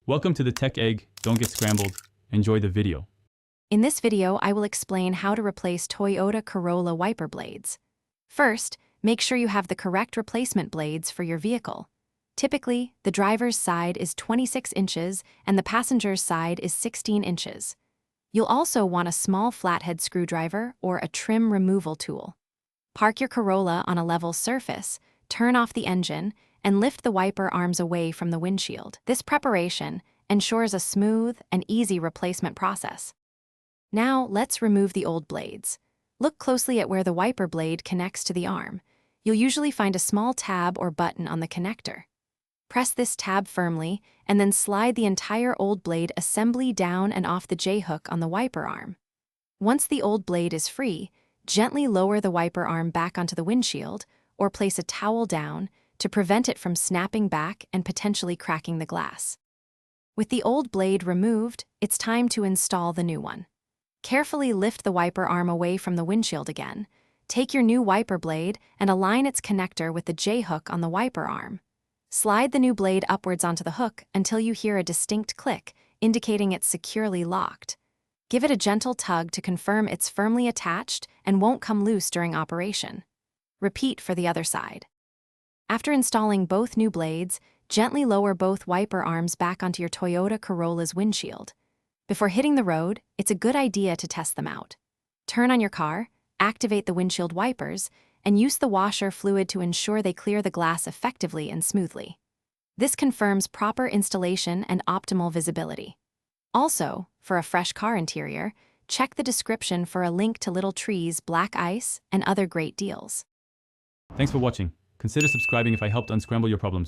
Welcome to the Tech Egg. Don't get scrambled. Enjoy the video. In this video, I will explain how to replace Toyota Corolla wiper blades. First, make sure you have the correct replacement blades for your vehicle. Typically, the driver's side is 26 inches and the passenger's side is 16 inches. You'll also want a small flathead screwdriver or a trim removal tool. Park your Corolla on a level surface, turn off the engine, and lift the wiper arms away from the windshield. This preparation ensures a smooth and easy replacement process. Now, let's remove the old blades. Look closely at where the wiper blade connects to the arm. You'll usually find a small tab or button on the connector. Press this tab firmly, and then slide the entire old blade assembly down and off the J-hook on the wiper arm. Once the old blade is free, gently lower the wiper arm back onto the windshield, or place a towel down to prevent it from snapping back and potentially cracking the glass. With the old blade removed, it's time to install the new one. Carefully lift the wiper arm away from the windshield again. Take your new wiper blade and align its connector with the J-hook on the wiper arm. Slide the new blade upwards onto the hook until you hear a distinct click, indicating it's securely locked. Give it a gentle tug to confirm it's firmly attached and won't come loose during operation. Repeat for the other side. After installing both new blades, gently lower both wiper arms back onto your Toyota Corolla's windshield. Before hitting the road, it's a good idea to test them out. Turn on your car, activate the windshield wipers, and use the washer fluid to ensure they clear the glass effectively and smoothly. This confirms proper installation and optimal visibility. Also, for a fresh car interior, check the description for a link to Little Tree's black ice and other great deals. Thanks for watching. Consider subscribing if I helped unscramble your problems.